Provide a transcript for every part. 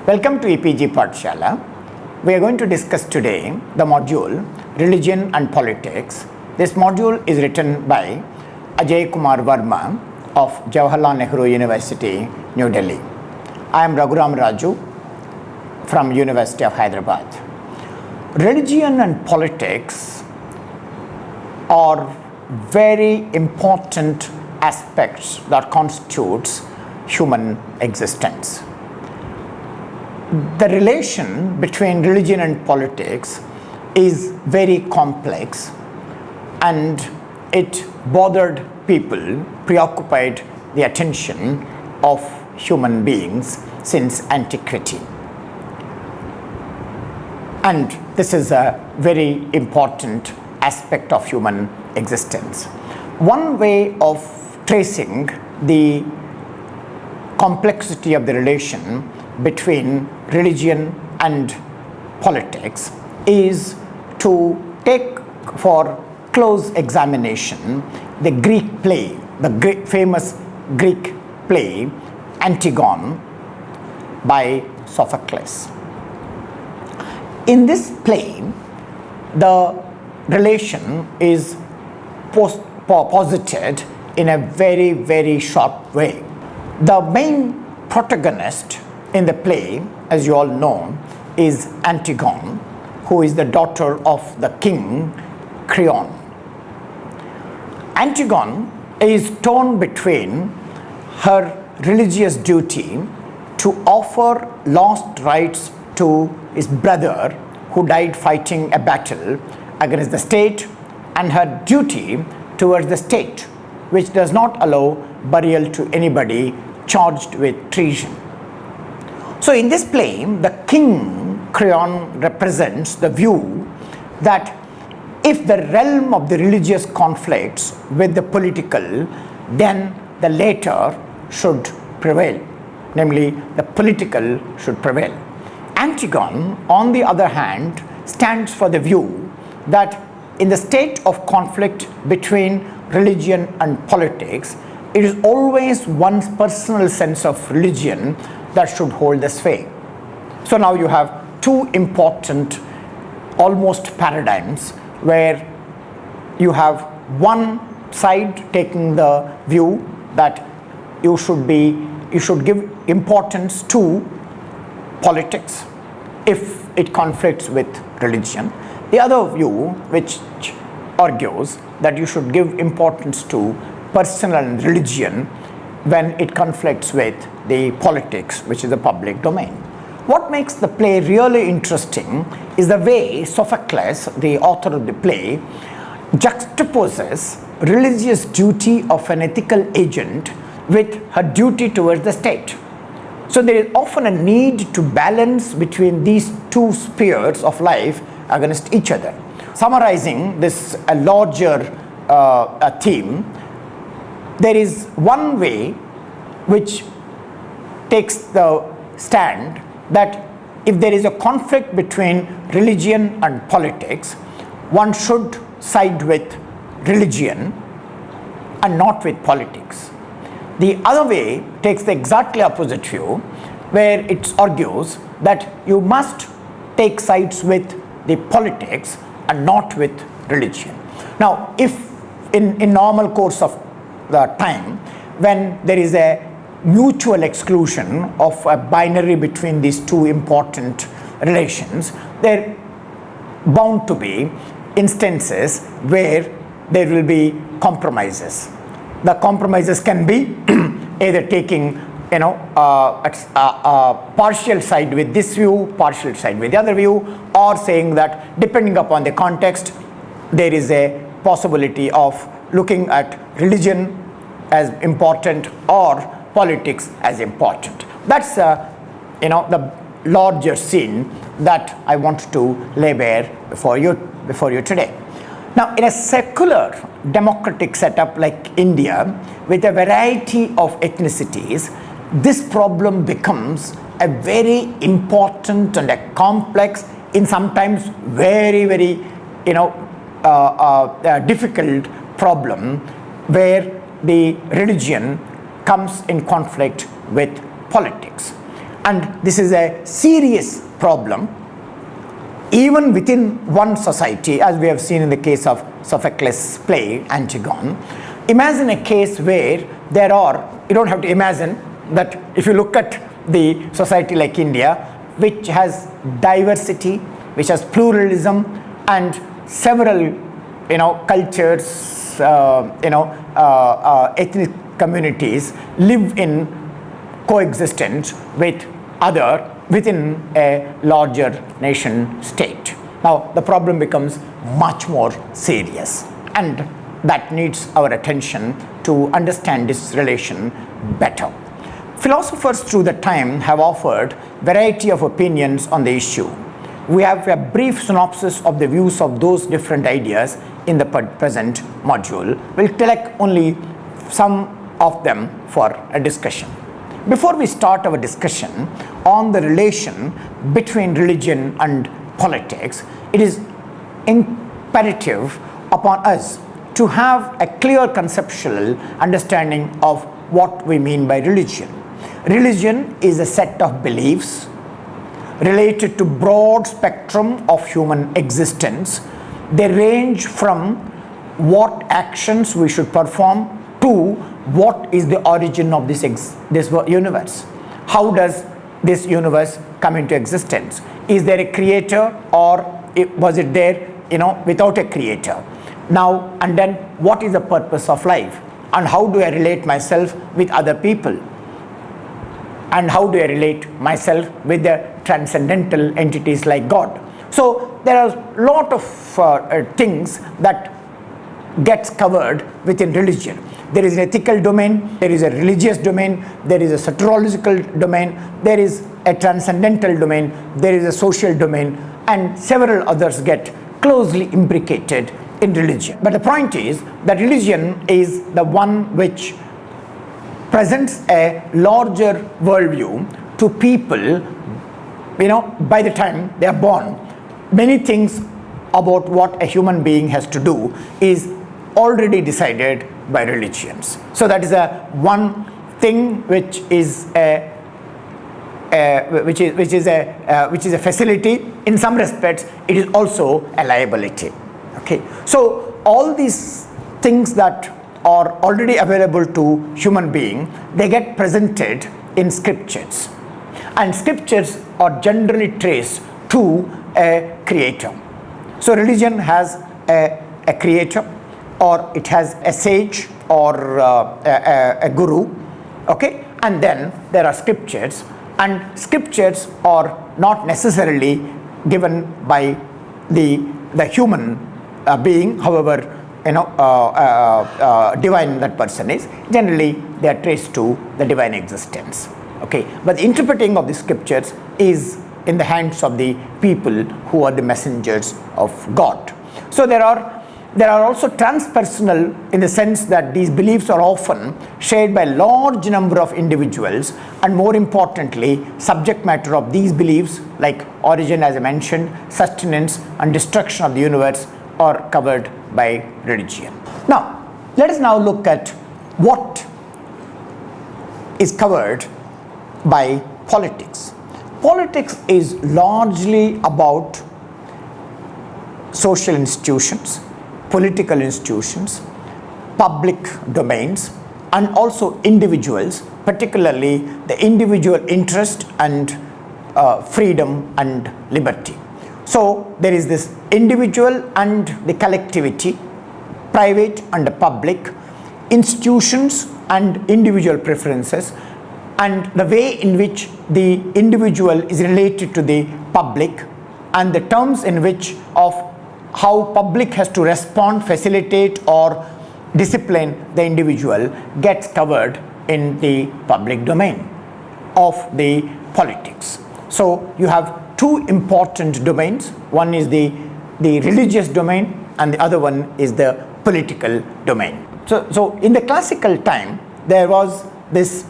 Welcome to EPG Pathshala. We are going to discuss today the module Religion and Politics. This module is written by Ajay Kumar Verma of Jawaharlal Nehru University, New Delhi. I am Raghuram Raju from University of Hyderabad. Religion and politics are very important aspects that constitutes human existence. The relation between religion and politics is very complex, and it bothered people, preoccupied the attention of human beings since antiquity. And this is a very important aspect of human existence. One way of tracing the complexity of the relation between religion and politics is to take for close examination the Greek play, the famous Greek play Antigone by Sophocles. In this play, the relation is posited in a very, very sharp way. The main protagonist in the play, as you all know, is Antigone, who is the daughter of the king Creon. Antigone is torn between her religious duty to offer last rites to his brother who died fighting a battle against the state, and her duty towards the state, which does not allow burial to anybody charged with treason. So in this play, the king Creon represents the view that if the realm of the religious conflicts with the political, then the latter should prevail, namely the political should prevail. Antigone, on the other hand, stands for the view that in the state of conflict between religion and politics, it is always one's personal sense of religion that should hold the sway. So now you have two important almost paradigms where you have one side taking the view that you should give importance to politics if it conflicts with religion. The other view, which argues that you should give importance to personal and religion when it conflicts with the politics, which is the public domain. What makes the play really interesting is the way Sophocles, the author of the play, juxtaposes religious duty of an ethical agent with her duty towards the state. So there is often a need to balance between these two spheres of life against each other. Summarizing this a larger theme, there is one way which takes the stand that if there is a conflict between religion and politics, one should side with religion and not with politics. The other way takes the exactly opposite view, where it argues that you must take sides with the politics and not with religion. Now, if in normal course of the time, when there is a mutual exclusion of a binary between these two important relations, there are bound to be instances where there will be compromises. The compromises can be either taking partial side with this view, partial side with the other view, or saying that depending upon the context, there is a possibility of looking at religion as important or politics as important. That's the larger scene that I want to lay bare before you today. Now, in a secular democratic setup like India, with a variety of ethnicities, this problem becomes a very important and a complex, in sometimes very, very difficult problem, where the religion comes in conflict with politics. And this is a serious problem even within one society, as we have seen in the case of Sophocles' play Antigone. Imagine a case where there are, you don't have to imagine that if you look at the society like India, which has diversity, which has pluralism, and several cultures, ethnic communities live in coexistence with other within a larger nation state. Now the problem becomes much more serious, and that needs our attention to understand this relation better. Philosophers through the time have offered variety of opinions on the issue. We have a brief synopsis of the views of those different ideas in the present module. We'll select only some of them for a discussion. Before we start our discussion on the relation between religion and politics, it is imperative upon us to have a clear conceptual understanding of what we mean by religion. Religion is a set of beliefs related to broad spectrum of human existence. They range from what actions we should perform to what is the origin of this universe. How does this universe come into existence? Is there a creator, or was it there without a creator? Now and then, what is the purpose of life, and how do I relate myself with other people, and how do I relate myself with the transcendental entities like God? So there are a lot of things that gets covered within religion. There is an ethical domain, there is a religious domain, there is a soteriological domain, there is a transcendental domain, there is a social domain, and several others get closely imbricated in religion. But the point is that religion is the one which presents a larger worldview to people, by the time they are born. Many things about what a human being has to do is already decided by religions. So that is a one thing which is a facility. In some respects, it is also a liability. Okay. So all these things that are already available to human being, they get presented in scriptures, and scriptures are generally traced to a creator. So religion has a creator, or it has a sage, or a guru, okay? And then there are scriptures, and scriptures are not necessarily given by the human being, however divine that person is. Generally they are traced to the divine existence, okay? But the interpreting of the scriptures is in the hands of the people who are the messengers of God. So there are also transpersonal, in the sense that these beliefs are often shared by a large number of individuals, and more importantly, subject matter of these beliefs, like origin, as I mentioned, sustenance and destruction of the universe, are covered by religion. Now, let us now look at what is covered by politics. Politics is largely about social institutions, political institutions, public domains, and also individuals, particularly the individual interest and freedom and liberty. So there is this individual and the collectivity, private and public, institutions and individual preferences, and the way in which the individual is related to the public, and the terms in which of how public has to respond, facilitate, or discipline the individual gets covered in the public domain of the politics. So you have two important domains. One is the religious domain, and the other one is the political domain. So in the classical time, there was this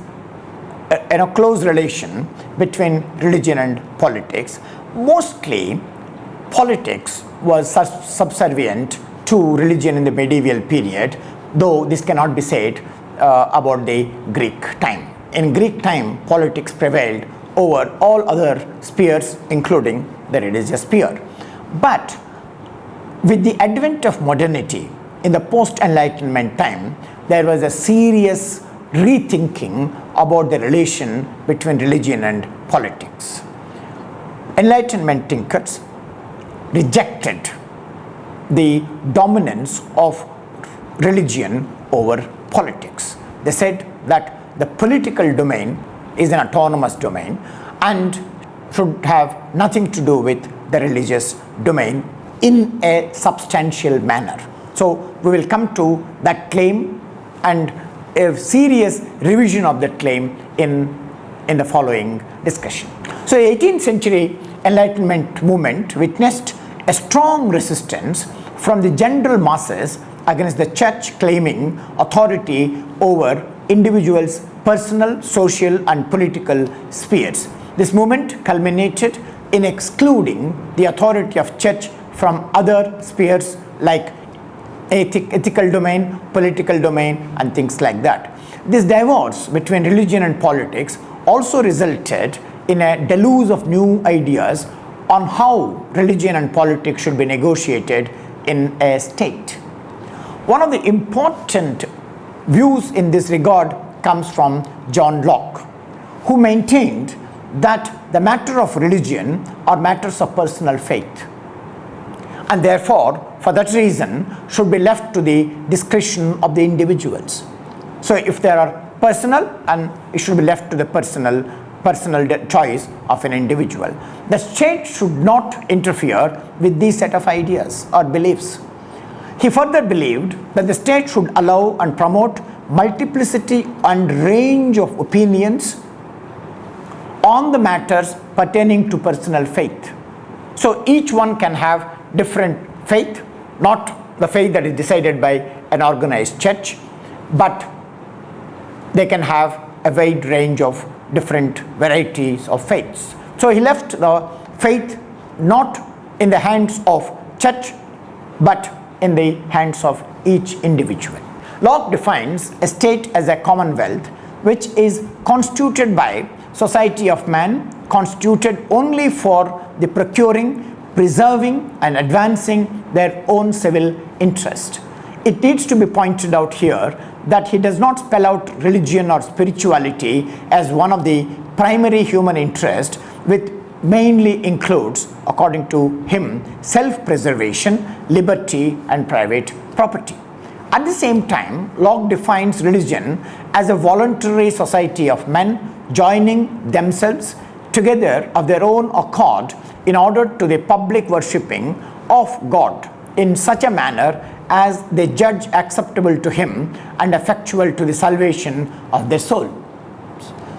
close relation between religion and politics. Mostly politics was subservient to religion in the medieval period, though this cannot be said about the Greek time. In Greek time, politics prevailed over all other spheres, including the religious sphere. But with the advent of modernity in the post-Enlightenment time, there was a serious rethinking about the relation between religion and politics. Enlightenment thinkers rejected the dominance of religion over politics. They said that the political domain is an autonomous domain and should have nothing to do with the religious domain in a substantial manner. So we will come to that claim and a serious revision of that claim in the following discussion. So the 18th century Enlightenment movement witnessed a strong resistance from the general masses against the church claiming authority over individuals' personal, social and political spheres. This movement culminated in excluding the authority of church from other spheres like ethical domain, political domain and things like that. This divorce between religion and politics also resulted in a deluge of new ideas on how religion and politics should be negotiated in a state. One of the important views in this regard comes from John Locke, who maintained that the matter of religion are matters of personal faith, and therefore for that reason should be left to the discretion of the individuals. So if there are personal, and it should be left to the personal choice of an individual. The state should not interfere with these set of ideas or beliefs. He further believed that the state should allow and promote multiplicity and range of opinions on the matters pertaining to personal faith. So each one can have different faith, not the faith that is decided by an organized church, but they can have a wide range of different varieties of faiths. So he left the faith not in the hands of church, but in the hands of each individual. Locke defines a state as a commonwealth which is constituted by society of man, constituted only for the procuring, preserving and advancing their own civil interest. It needs to be pointed out here that he does not spell out religion or spirituality as one of the primary human interests, which mainly includes, according to him, self-preservation, liberty and private property. At the same time, Locke defines religion as a voluntary society of men joining themselves together of their own accord in order to the public worshipping of God in such a manner as they judge acceptable to him and effectual to the salvation of their soul.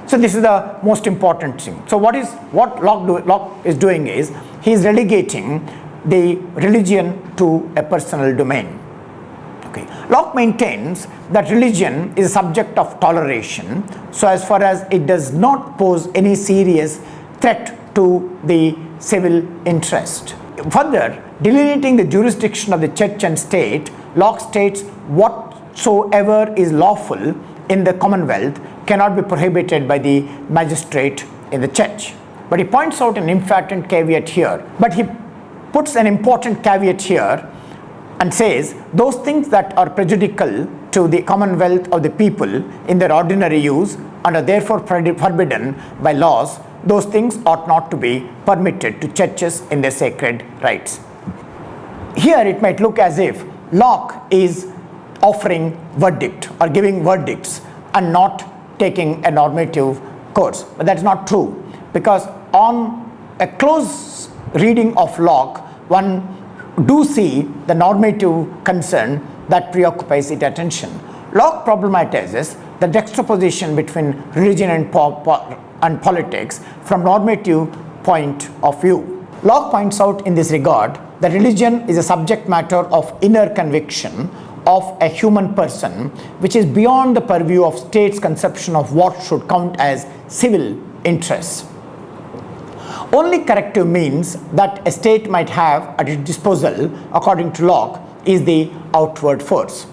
So this is the most important thing. So what Locke is doing is he is relegating the religion to a personal domain. Okay. Locke maintains that religion is a subject of toleration so as far as it does not pose any serious threat to the civil interest. Further, delineating the jurisdiction of the church and state, Locke states whatsoever is lawful in the commonwealth cannot be prohibited by the magistrate in the church. But he points out an important caveat here. But he puts an important caveat here and says those things that are prejudicial to the commonwealth of the people in their ordinary use and are therefore forbidden by laws, those things ought not to be permitted to churches in their sacred rites. Here it might look as if Locke is offering verdict or giving verdicts and not taking a normative course. But that's not true, because on a close reading of Locke, one do see the normative concern that preoccupies its attention. Locke problematizes the juxtaposition between religion and politics from normative point of view. Locke points out in this regard that religion is a subject matter of inner conviction of a human person, which is beyond the purview of state's conception of what should count as civil interests. Only corrective means that a state might have at its disposal, according to Locke, is the outward force.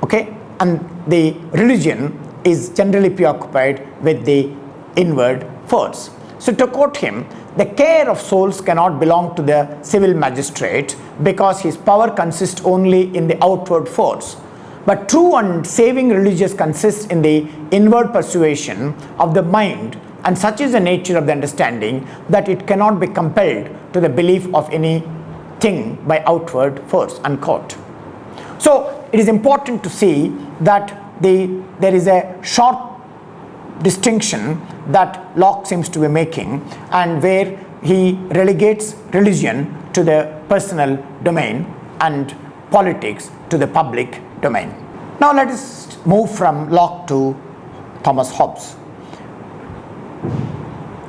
Okay? And the religion is generally preoccupied with the inward force. So to quote him, the care of souls cannot belong to the civil magistrate because his power consists only in the outward force. But true and saving religious consists in the inward persuasion of the mind, and such is the nature of the understanding that it cannot be compelled to the belief of anything by outward force, unquote. So it is important to see that there is a sharp distinction that Locke seems to be making, and where he relegates religion to the personal domain and politics to the public domain. Now let us move from Locke to Thomas Hobbes.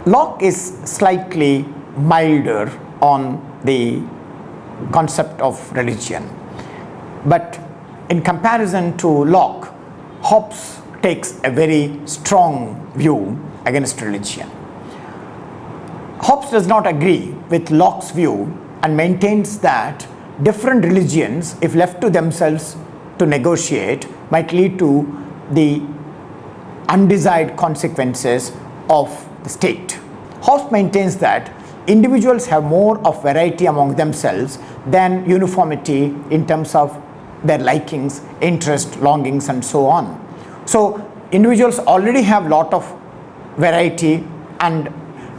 Locke is slightly milder on the concept of religion, but in comparison to Locke, Hobbes takes a very strong view against religion. Hobbes does not agree with Locke's view and maintains that different religions, if left to themselves to negotiate, might lead to the undesired consequences of the state. Hobbes maintains that individuals have more of variety among themselves than uniformity in terms of their likings, interests, longings, and so on. So individuals already have a lot of variety, and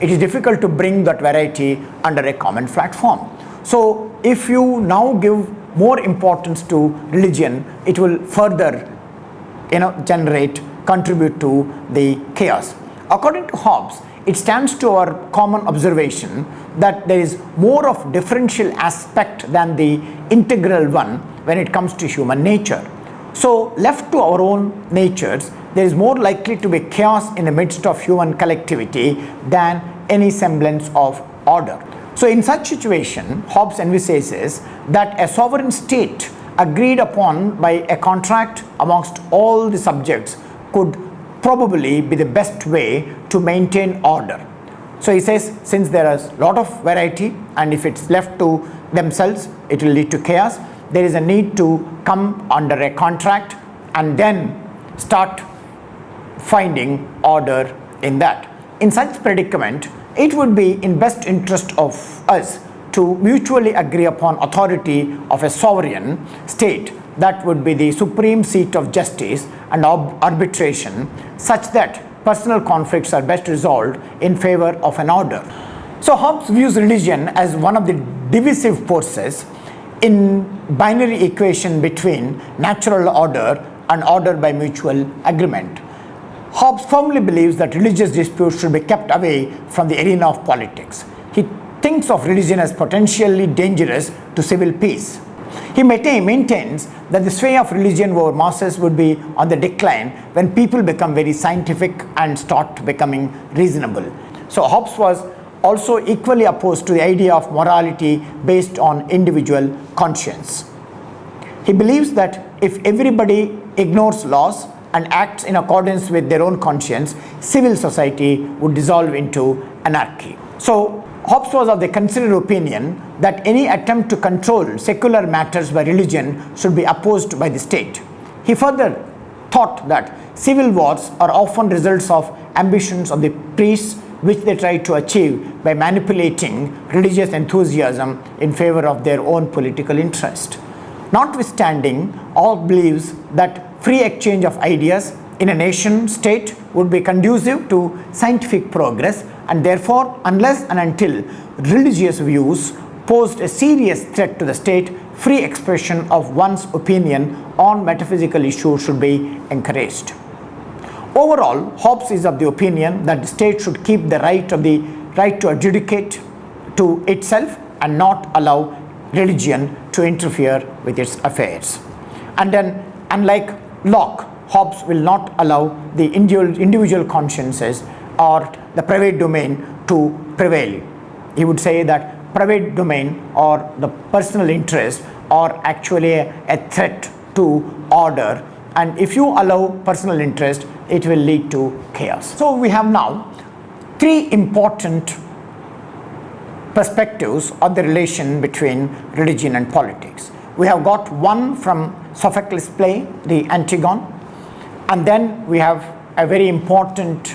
it is difficult to bring that variety under a common platform. So if you now give more importance to religion, it will further contribute to the chaos. According to Hobbes, it stands to our common observation that there is more of differential aspect than the integral one when it comes to human nature. So left to our own natures, there is more likely to be chaos in the midst of human collectivity than any semblance of order. So in such situation, Hobbes envisages that a sovereign state agreed upon by a contract amongst all the subjects could probably be the best way to maintain order. So he says, since there is a lot of variety, and if it's left to themselves, it will lead to chaos, there is a need to come under a contract and then start finding order in that. In such predicament, it would be in best interest of us to mutually agree upon authority of a sovereign state that would be the supreme seat of justice and arbitration, such that personal conflicts are best resolved in favor of an order. So Hobbes views religion as one of the divisive forces in binary equation between natural order and order by mutual agreement. Hobbes firmly believes that religious disputes should be kept away from the arena of politics. He thinks of religion as potentially dangerous to civil peace. He maintains that the sway of religion over masses would be on the decline when people become very scientific and start becoming reasonable. So Hobbes was also equally opposed to the idea of morality based on individual conscience. He believes that if everybody ignores laws and acts in accordance with their own conscience, civil society would dissolve into anarchy. So Hobbes was of the considered opinion that any attempt to control secular matters by religion should be opposed by the state. He further thought that civil wars are often results of ambitions of the priests which they try to achieve by manipulating religious enthusiasm in favor of their own political interest. Notwithstanding, all believes that free exchange of ideas in a nation state would be conducive to scientific progress, and therefore, unless and until religious views posed a serious threat to the state, free expression of one's opinion on metaphysical issues should be encouraged. Overall, Hobbes is of the opinion that the state should keep the right to adjudicate to itself and not allow religion to interfere with its affairs. And then, unlike Locke, Hobbes will not allow the individual consciences or the private domain to prevail. He would say that private domain or the personal interest are actually a threat to order, and if you allow personal interest, it will lead to chaos. So we have now three important perspectives of the relation between religion and politics. We have got one from Sophocles' play, the Antigone, and then we have a very important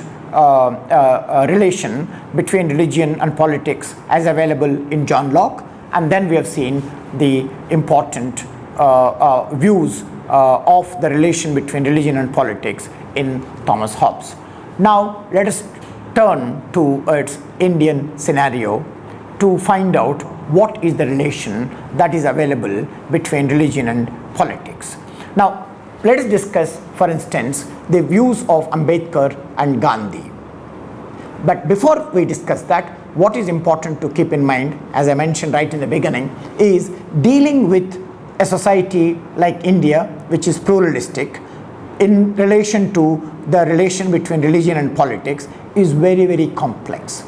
relation between religion and politics as available in John Locke, and then we have seen the important views of the relation between religion and politics in Thomas Hobbes. Now let us turn to its Indian scenario to find out what is the relation that is available between religion and politics. Now let us discuss, for instance, the views of Ambedkar and Gandhi. But before we discuss that, what is important to keep in mind, as I mentioned right in the beginning, is dealing with a society like India, which is pluralistic, in relation to the relation between religion and politics, is very, very complex.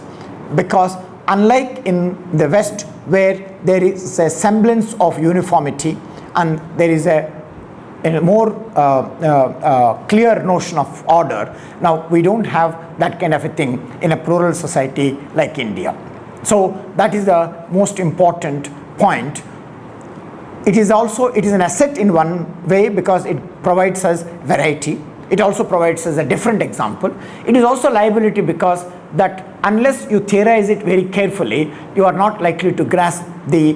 Because unlike in the West, where there is a semblance of uniformity and there is a more clear notion of order, now we don't have that kind of a thing in a plural society like India. So that is the most important point. It is an asset in one way because it provides us variety. It also provides us a different example. It is also liability because that unless you theorize it very carefully, you are not likely to grasp the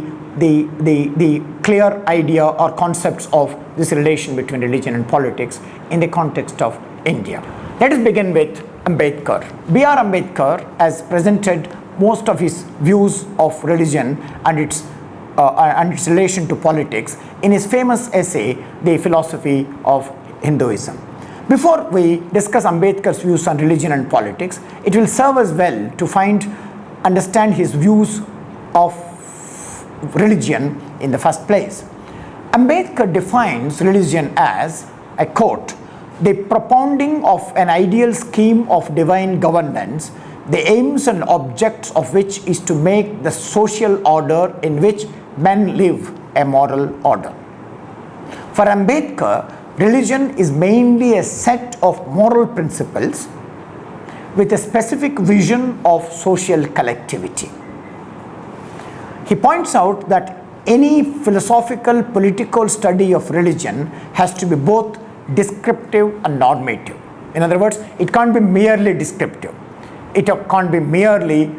clear idea or concepts of this relation between religion and politics in the context of India. Let us begin with Ambedkar. B.R. Ambedkar has presented most of his views of religion and its relation to politics in his famous essay, The Philosophy of Hinduism. Before we discuss Ambedkar's views on religion and politics, it will serve us well to understand his views of religion in the first place. Ambedkar defines religion as, I quote, the propounding of an ideal scheme of divine governance, the aims and objects of which is to make the social order in which men live a moral order. For Ambedkar, religion is mainly a set of moral principles with a specific vision of social collectivity. He points out that any philosophical, political study of religion has to be both descriptive and normative. In other words, it can't be merely descriptive. It can't be merely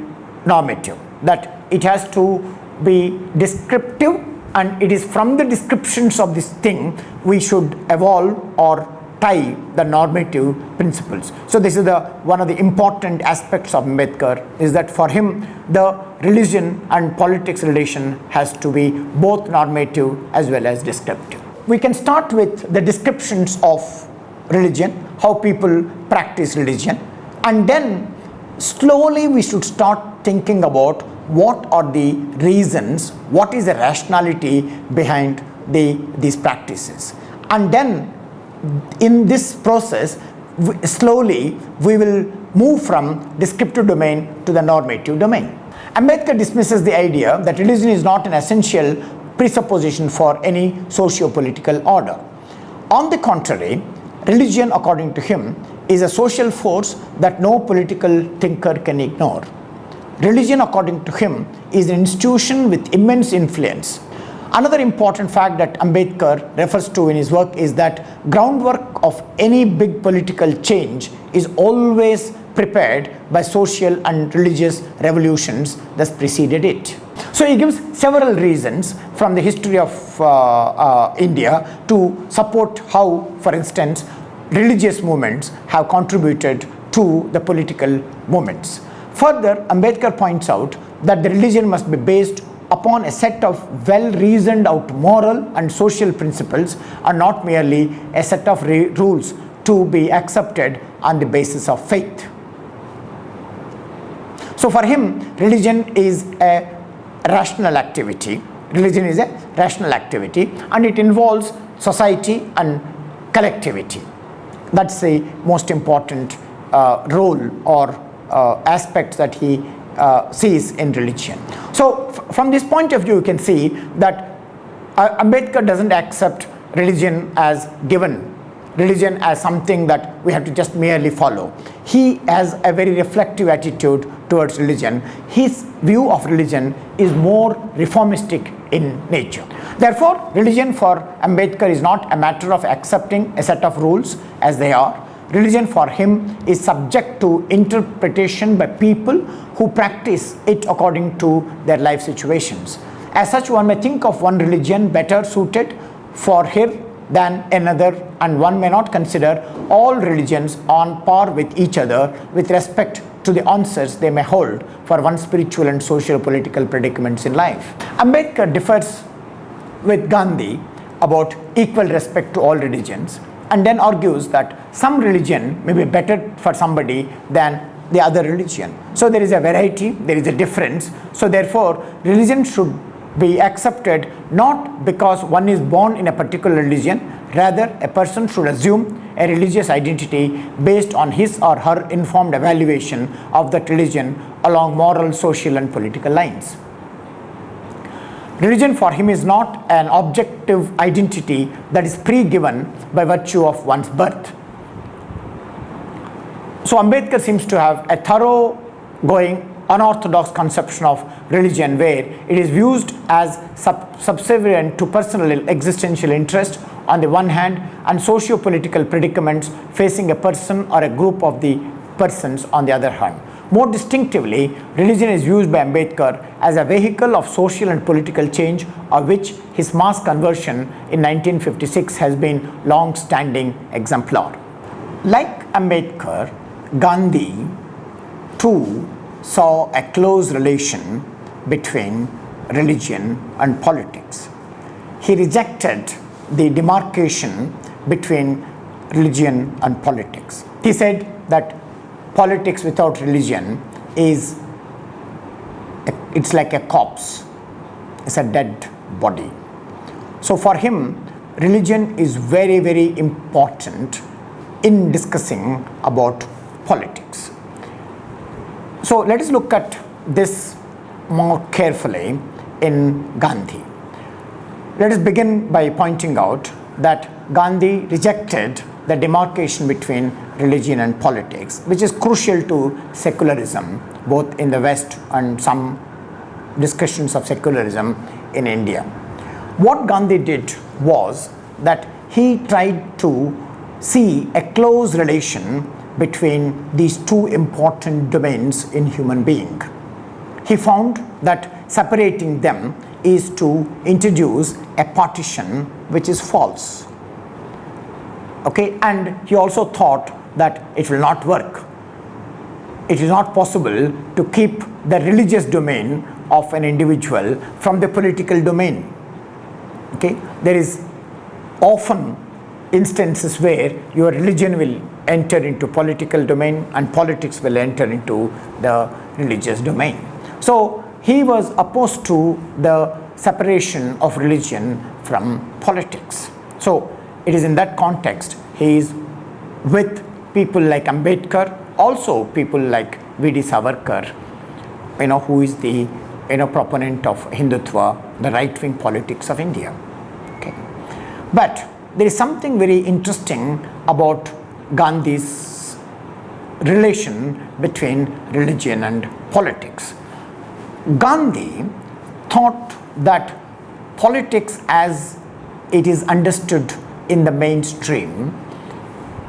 normative. That it has to be descriptive, and it is from the descriptions of this thing we should evolve or tie the normative principles. So this is one of the important aspects of Ambedkar, is that for him the religion and politics relation has to be both normative as well as descriptive. We can start with the descriptions of religion, how people practice religion, and then slowly we should start thinking about what are the reasons, what is the rationality behind these practices. And then in this process, slowly we will move from descriptive domain to the normative domain. Ambedkar dismisses the idea that religion is not an essential presupposition for any socio-political order. On the contrary, religion, according to him, is a social force that no political thinker can ignore. Religion, according to him, is an institution with immense influence. Another important fact that Ambedkar refers to in his work is that groundwork of any big political change is always prepared by social and religious revolutions that preceded it. So he gives several reasons from the history of India to support how, for instance, religious movements have contributed to the political movements. Further, Ambedkar points out that the religion must be based upon a set of well-reasoned out moral and social principles and not merely a set of rules to be accepted on the basis of faith. So for him, religion is a rational activity. Religion is a rational activity, and it involves society and collectivity. That's the most important role or aspects that he sees in religion. So from this point of view, you can see that Ambedkar doesn't accept religion as given, religion as something that we have to just merely follow. He has a very reflective attitude towards religion. His view of religion is more reformistic in nature. Therefore, religion for Ambedkar is not a matter of accepting a set of rules as they are, religion for him is subject to interpretation by people who practice it according to their life situations. As such, one may think of one religion better suited for him than another, and one may not consider all religions on par with each other with respect to the answers they may hold for one's spiritual and socio-political predicaments in life. Ambedkar differs with Gandhi about equal respect to all religions, and then argues that some religion may be better for somebody than the other religion. So there is a variety, there is a difference. So therefore, religion should be accepted not because one is born in a particular religion, rather a person should assume a religious identity based on his or her informed evaluation of that religion along moral, social and political lines. Religion for him is not an objective identity that is pre-given by virtue of one's birth. So Ambedkar seems to have a thoroughgoing unorthodox conception of religion where it is viewed as subservient to personal existential interest on the one hand and socio-political predicaments facing a person or a group of the persons on the other hand. More distinctively, religion is used by Ambedkar as a vehicle of social and political change, of which his mass conversion in 1956 has been long-standing exemplar. Like Ambedkar, Gandhi too saw a close relation between religion and politics. He rejected the demarcation between religion and politics. He said that politics without religion it's like a corpse, it's a dead body. So for him, religion is very, very important in discussing about politics. So let us look at this more carefully in Gandhi. Let us begin by pointing out that Gandhi rejected the demarcation between religion and politics, which is crucial to secularism, both in the West and some discussions of secularism in India. What Gandhi did was that he tried to see a close relation between these two important domains in human being. He found that separating them is to introduce a partition which is false. Okay, and he also thought that it will not work. It is not possible to keep the religious domain of an individual from the political domain. Okay, there is often instances where your religion will enter into political domain and politics will enter into the religious domain. So he was opposed to the separation of religion from politics. So it is in that context he is with people like Ambedkar, also people like V.D. Savarkar, who is the proponent of Hindutva, the right-wing politics of India. Okay. But there is something very interesting about Gandhi's relation between religion and politics. Gandhi thought that politics as it is understood in the mainstream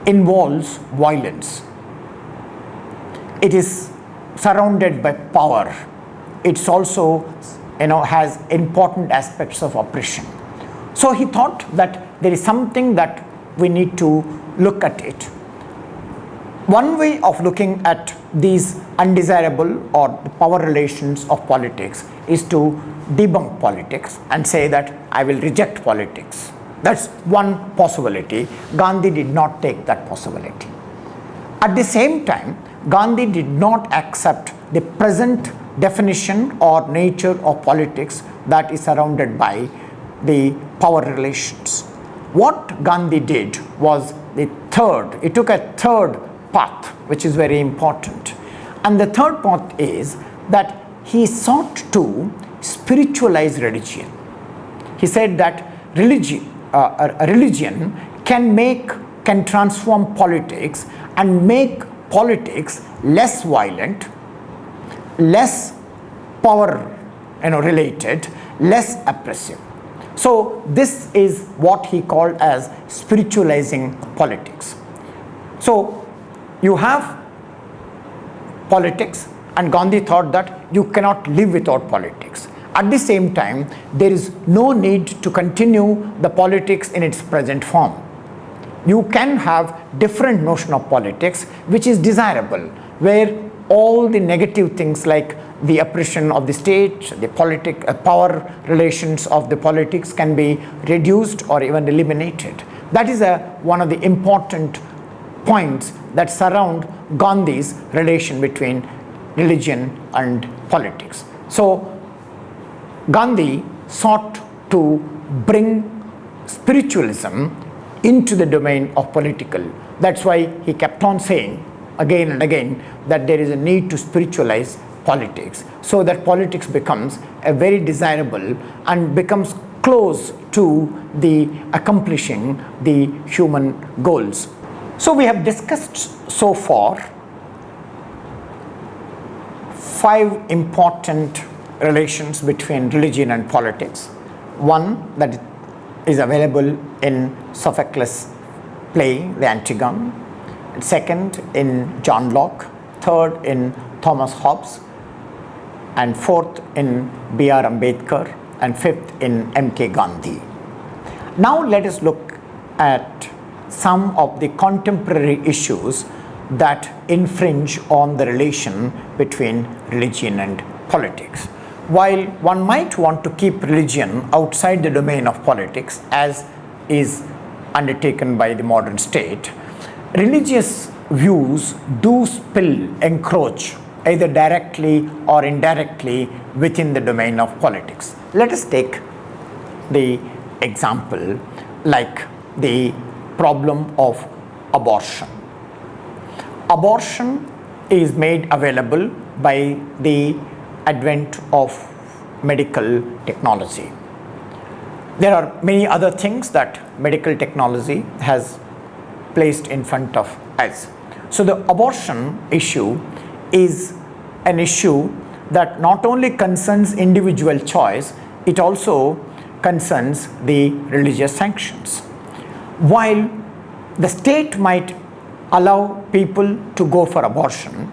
involves violence. It is surrounded by power. It's also has important aspects of oppression. So he thought that there is something that we need to look at it. One way of looking at these undesirable or the power relations of politics is to debunk politics and say that I will reject politics. That's one possibility. Gandhi did not take that possibility. At the same time, Gandhi did not accept the present definition or nature of politics that is surrounded by the power relations. What Gandhi did was he took a third path, which is very important. And the third path is that he sought to spiritualize religion. He said that a religion can transform politics and make politics less violent, less power related, less oppressive. So this is what he called as spiritualizing politics. So you have politics, and Gandhi thought that you cannot live without politics. At the same time, there is no need to continue the politics in its present form. You can have different notion of politics which is desirable, where all the negative things like the oppression of the state, the power relations of the politics can be reduced or even eliminated. That is one of the important points that surround Gandhi's relation between religion and politics. So Gandhi sought to bring spiritualism into the domain of political. That's why he kept on saying again and again that there is a need to spiritualize politics, so that politics becomes a very desirable and becomes close to the accomplishing the human goals. So we have discussed so far 5 important relations between religion and politics. One that is available in Sophocles' play, The Antigone. Second, in John Locke. Third, in Thomas Hobbes. And fourth, in B.R. Ambedkar. And fifth, in M.K. Gandhi. Now let us look at some of the contemporary issues that infringe on the relation between religion and politics. While one might want to keep religion outside the domain of politics, as is undertaken by the modern state, religious views do encroach either directly or indirectly within the domain of politics. Let us take the example like the problem of abortion. Abortion is made available by the advent of medical technology. There are many other things that medical technology has placed in front of us. So the abortion issue is an issue that not only concerns individual choice, it also concerns the religious sanctions. While the state might allow people to go for abortion,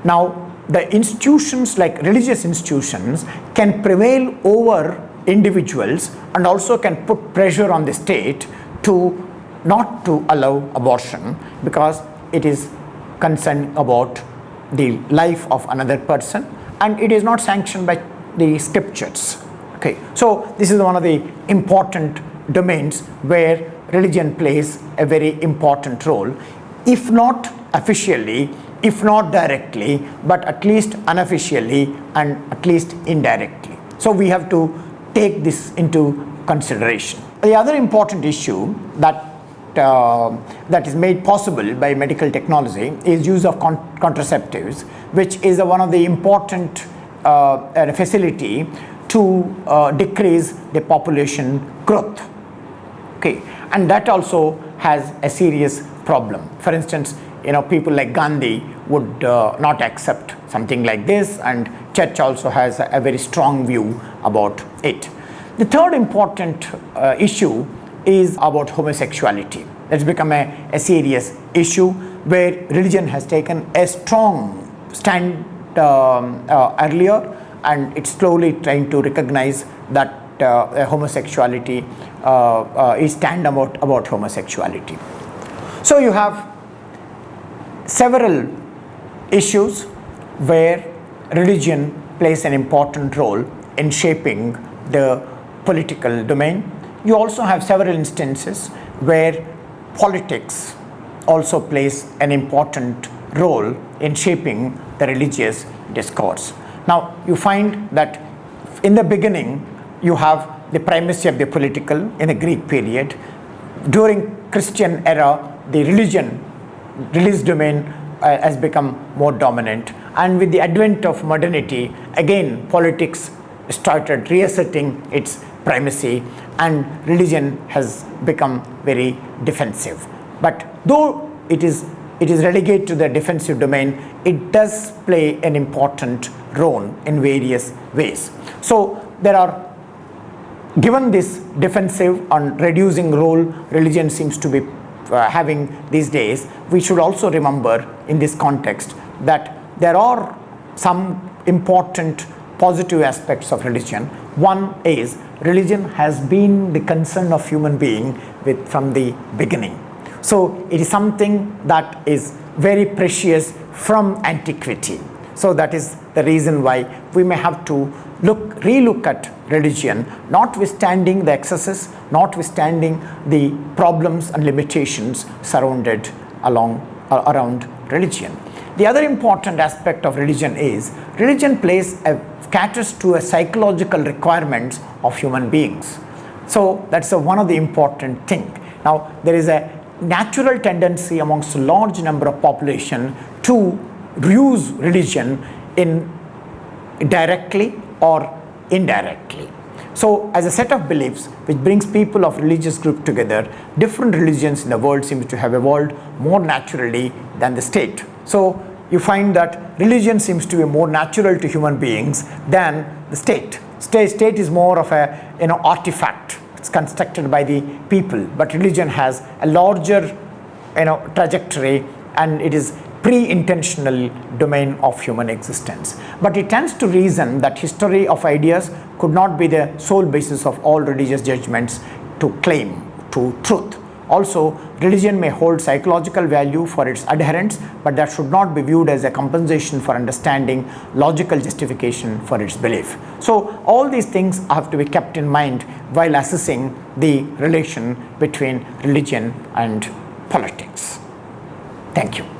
now the institutions like religious institutions can prevail over individuals and also can put pressure on the state to not to allow abortion, because it is concerned about the life of another person and it is not sanctioned by the scriptures. Okay, so this is one of the important domains where religion plays a very important role, if not officially, if not directly, but at least unofficially and at least indirectly. So we have to take this into consideration. The other important issue that is made possible by medical technology is use of contraceptives, which is one of the important facility to decrease the population growth. Okay, and that also has a serious problem. For instance, people like Gandhi would not accept something like this, and church also has a very strong view about it. The third important issue is about homosexuality. It's become a serious issue where religion has taken a strong stand earlier, and it's slowly trying to recognize that homosexuality is stand about homosexuality. So you have several issues where religion plays an important role in shaping the political domain. You also have several instances where politics also plays an important role in shaping the religious discourse. Now you find that in the beginning you have the primacy of the political in the Greek period. During Christian era, the religious domain has become more dominant, and with the advent of modernity, again politics started reasserting its primacy and religion has become very defensive. But though it is relegated to the defensive domain, it does play an important role in various ways. So there are, given this defensive and reducing role religion seems to be having these days, we should also remember in this context that there are some important positive aspects of religion. One is religion has been the concern of human being from the beginning. So it is something that is very precious from antiquity. So that is the reason why we may have to relook at religion, notwithstanding the excesses, notwithstanding the problems and limitations surrounded around religion. The other important aspect of religion is religion caters to a psychological requirements of human beings. So that's one of the important thing. Now there is a natural tendency amongst a large number of population to use religion directly or indirectly. So as a set of beliefs which brings people of religious group together, different religions in the world seem to have evolved more naturally than the state. So you find that religion seems to be more natural to human beings than the state. State is more of a artifact. It's constructed by the people, but religion has a larger trajectory, and it is pre-intentional domain of human existence. But it tends to reason that history of ideas could not be the sole basis of all religious judgments to claim to truth. Also, religion may hold psychological value for its adherents, but that should not be viewed as a compensation for understanding logical justification for its belief. So all these things have to be kept in mind while assessing the relation between religion and politics. Thank you.